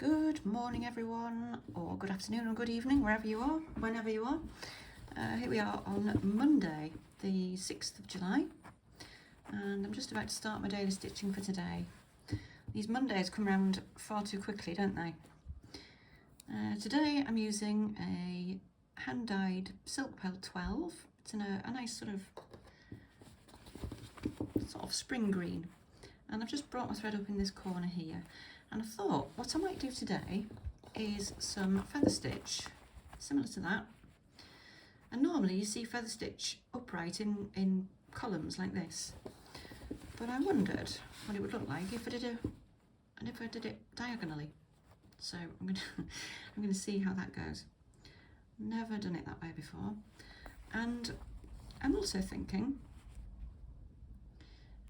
Good morning everyone, or good afternoon or good evening, wherever you are, whenever you are. Here we are on Monday, the 6th of July, and I'm just about to start my daily stitching for today. These Mondays come round far too quickly, don't they? Today I'm using a hand-dyed silk perle 12. It's in a nice sort of spring green, and I've just brought my thread up in this corner here. And I thought what I might do today is some feather stitch, similar to that. And normally you see feather stitch upright in columns like this. But I wondered what it would look like if I did it diagonally. So I'm gonna see how that goes. Never done it that way before. And I'm also thinking,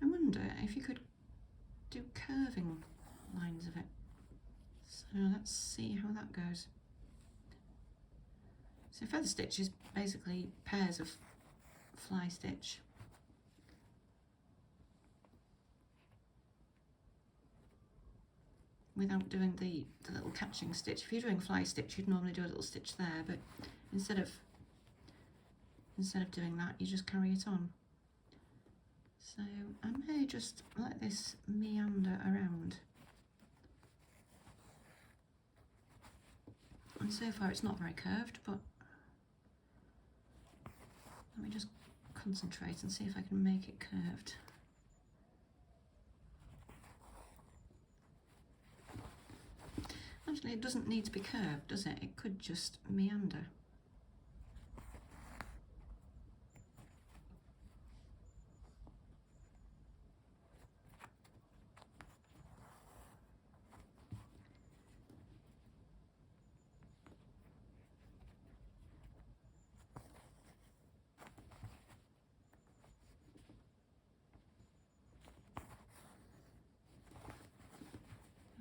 I wonder if you could do curving lines of it. So let's see how that goes. So feather stitch is basically pairs of fly stitch. Without doing the little catching stitch. If you're doing fly stitch, you'd normally do a little stitch there, but instead of doing that, you just carry it on. So I may just let this meander around. And so far it's not very curved, but let me just concentrate and see if I can make it curved. Actually, it doesn't need to be curved, does it? It could just meander.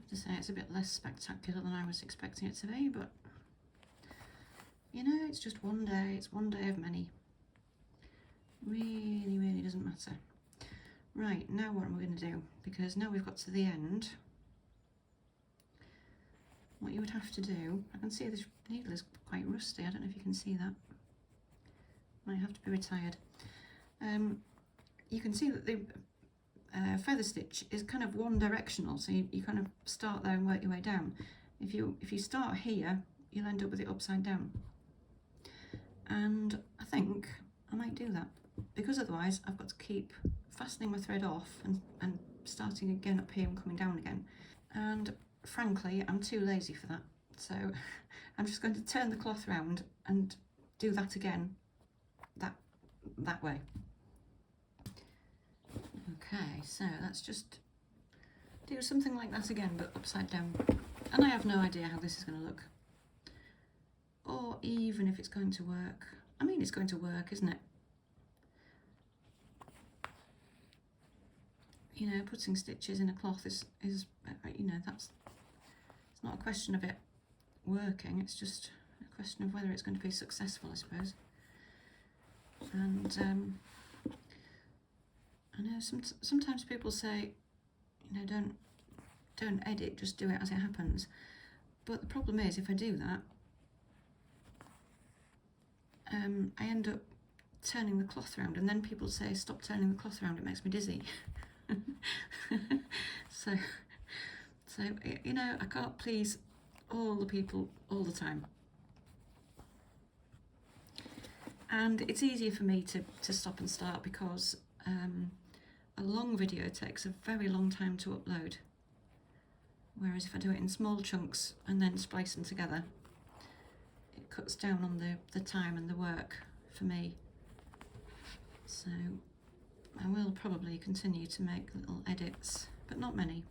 To say it's a bit less spectacular than I was expecting it to be, but you know, it's just one day, it's one day of many. Really doesn't matter. Right, now what am I going to do? Because now we've got to the end, what you would have to do, I can see this needle is quite rusty, I don't know if you can see that. Might have to be retired. You can see that the feather stitch is kind of one directional, so you kind of start there and work your way down. If you start here, you'll end up with it upside down, and I think I might do that, because otherwise I've got to keep fastening my thread off and starting again up here and coming down again, and frankly I'm too lazy for that, so I'm just going to turn the cloth round and do that again that way. Okay, so let's just do something like that again, but upside down. And I have no idea how this is going to look, or even if it's going to work. I mean, it's going to work, isn't it? You know, putting stitches in a cloth is you know, it's not a question of it working, it's just a question of whether it's going to be successful, I suppose. And I know sometimes people say, you know, don't edit, just do it as it happens. But the problem is, if I do that, I end up turning the cloth around, and then people say, stop turning the cloth around, it makes me dizzy. so you know, I can't please all the people all the time. And it's easier for me to stop and start, because a long video takes a very long time to upload, whereas if I do it in small chunks and then splice them together, it cuts down on the time and the work for me. So I will probably continue to make little edits, but not many.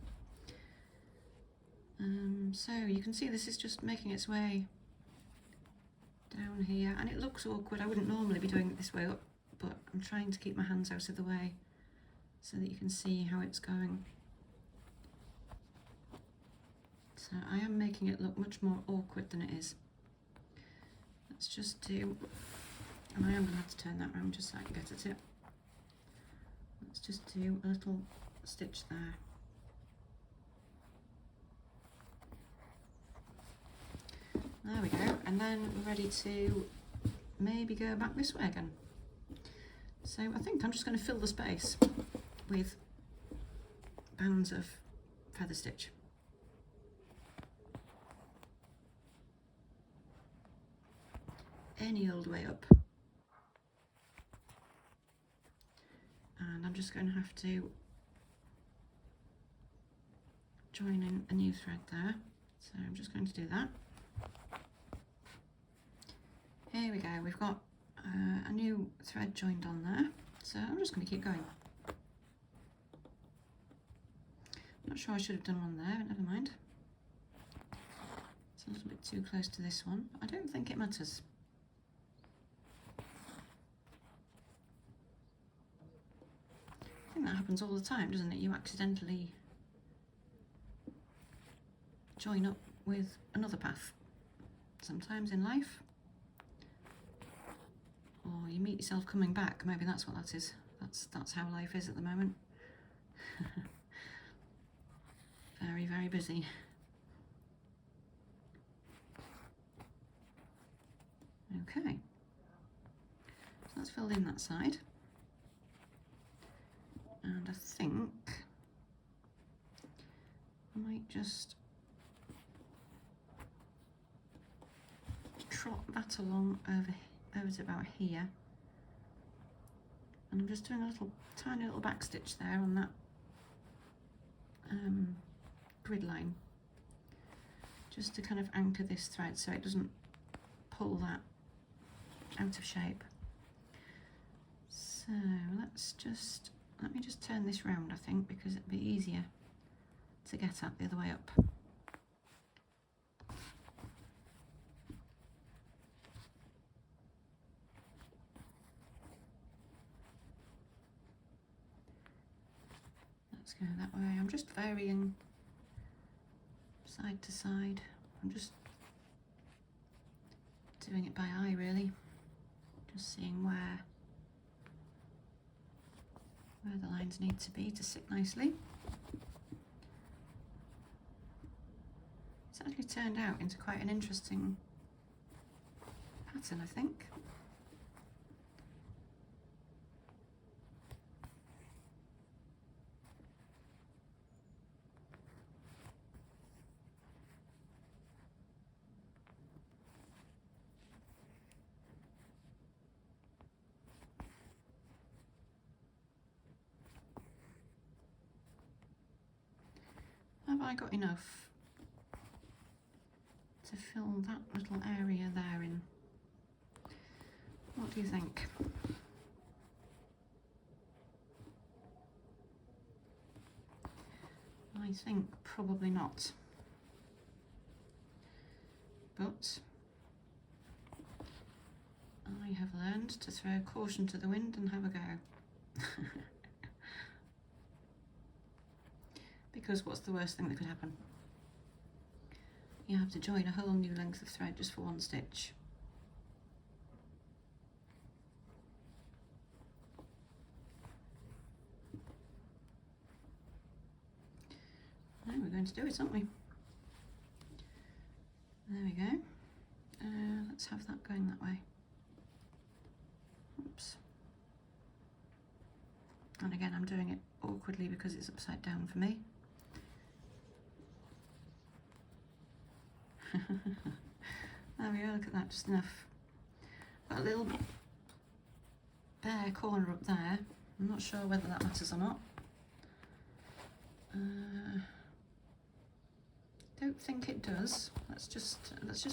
So you can see this is just making its way down here, and it looks awkward. I wouldn't normally be doing it this way up, but I'm trying to keep my hands out of the way so that you can see how it's going. So I am making it look much more awkward than it is. Let's just do, and I am going to have to turn that around just so I can get at it. Let's just do a little stitch there. and then we're ready to maybe go back this way again. So I think I'm just going to fill the space with bands of feather stitch. Any old way up. And I'm just going to have to join in a new thread there. So I'm just going to do that. Here we go, we've got a new thread joined on there. So I'm just going to keep going. Not sure I should have done one there, but never mind. It's a little bit too close to this one. I don't think it matters. I think that happens all the time, doesn't it? You accidentally join up with another path sometimes in life, or you meet yourself coming back. Maybe that's what that is. That's how life is at the moment. Very, very busy. Okay, so that's filled in that side. And I think I might just trot that along over to about here. And I'm just doing a tiny little back stitch there on that grid line, just to kind of anchor this thread so it doesn't pull that out of shape. So let me just turn this round, I think, because it'd be easier to get at the other way up. Let's go that way. I'm just varying side to side. I'm just doing it by eye, really. Just seeing where the lines need to be to sit nicely. It's actually turned out into quite an interesting pattern, I think. Have I got enough to fill that little area there in? What do you think? I think probably not. But I have learned to throw caution to the wind and have a go. Because what's the worst thing that could happen? You have to join a whole new length of thread just for one stitch. Now we're going to do it, aren't we? There we go. Let's have that going that way. Oops. And again, I'm doing it awkwardly because it's upside down for me. There we go, look at that, just enough. Got a little bare corner up there. I'm not sure whether that matters or not. Don't think it does. Let's just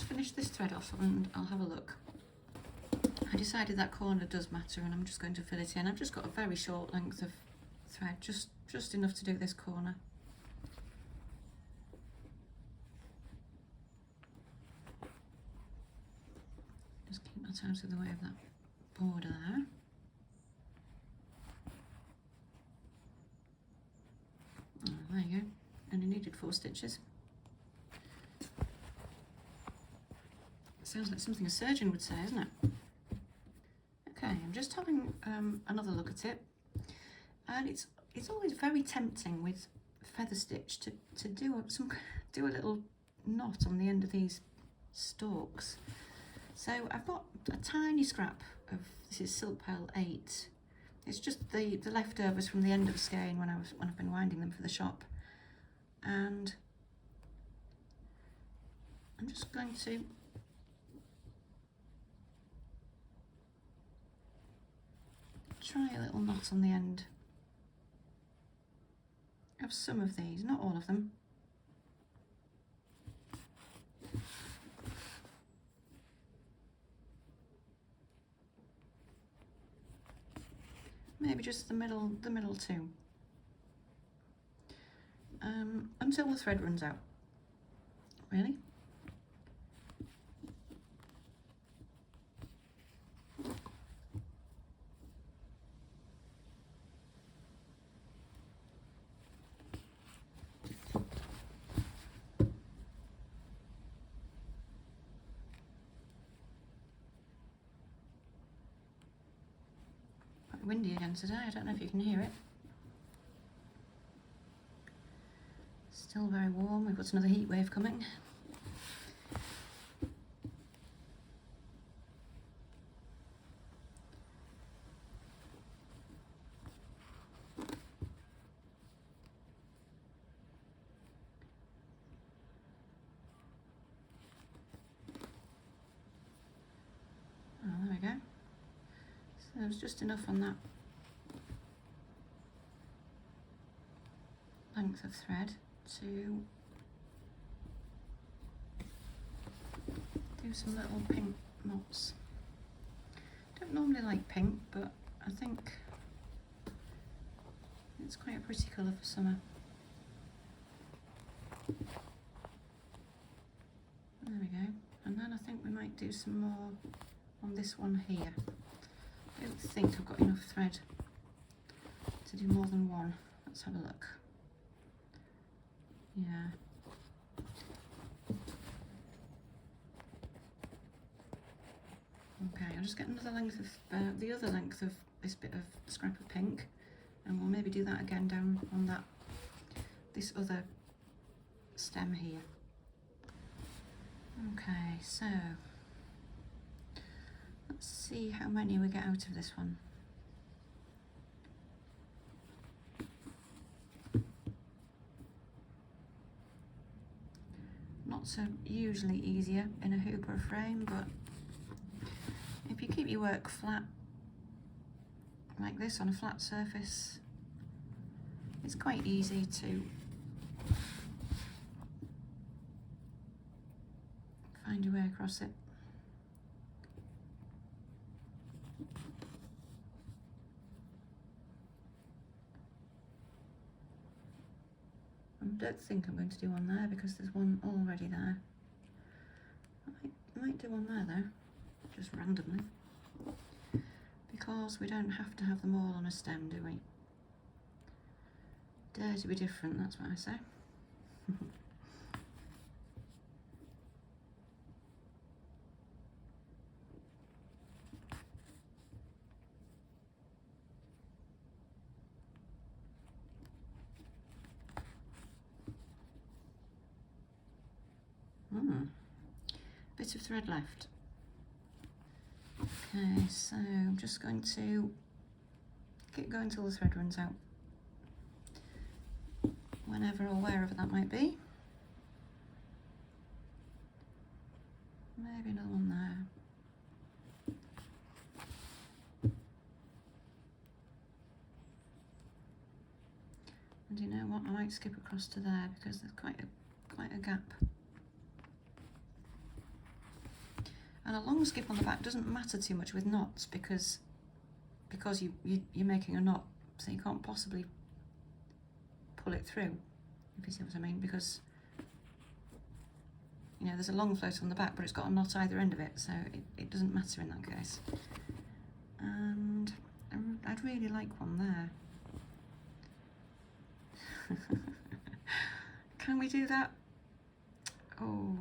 finish this thread off and I'll have a look. I decided that corner does matter and I'm just going to fill it in. I've just got a very short length of thread, just enough to do this corner. Just keep that out of the way of that border there. Oh, there you go. And I needed 4 stitches. Sounds like something a surgeon would say, isn't it? Okay, I'm just having another look at it, and it's always very tempting with feather stitch to do a little knot on the end of these stalks. So I've got a tiny scrap of, this is Silk Pearl 8. It's just the leftovers from the end of a skein when I've been winding them for the shop. And I'm just going to try a little knot on the end of some of these, not all of them. Maybe just the middle two, until the thread runs out, really. Quite windy again today, I don't know if you can hear it. Still very warm, we've got another heat wave coming. Oh, there we go. So there's just enough on that length of thread to do some little pink knots. Don't normally like pink, but I think it's quite a pretty colour for summer. There we go. And then I think we might do some more on this one here. I don't think I've got enough thread to do more than one. Let's have a look. Yeah. Okay, I'll just get another length of, the other length of this bit of scrap of pink, and we'll maybe do that again down on that, this other stem here. Okay, so let's see how many we get out of this one. Not so usually easier in a hoop or a frame, but if you keep your work flat like this on a flat surface, it's quite easy to find your way across it. I don't think I'm going to do one there because there's one already there. I might do one there though, just randomly, because we don't have to have them all on a stem, do we? Dare to be different, that's what I say. Bit of thread left. Okay, so I'm just going to keep going till the thread runs out, whenever or wherever that might be. Maybe another one there. And you know what, I might skip across to there because there's quite a gap. And a long skip on the back doesn't matter too much with knots because you're making a knot, so you can't possibly pull it through, if you see what I mean, because you know there's a long float on the back but it's got a knot either end of it, so it doesn't matter in that case. And I'd really like one there. Can we do that? Oh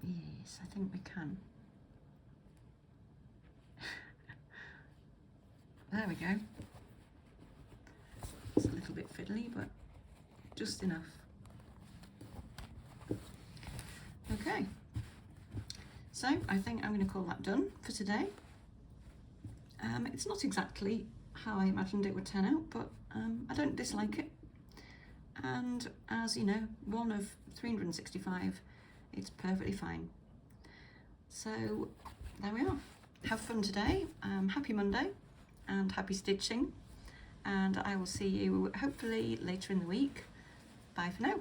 yes, I think we can. There we go. It's a little bit fiddly, but just enough. Okay, So I think I'm going to call that done for today. It's not exactly how I imagined it would turn out, but I don't dislike it. And as you know, one of 365, it's perfectly fine. So there we are. Have fun today. Happy Monday and happy stitching. And I will see you hopefully later in the week. Bye for now.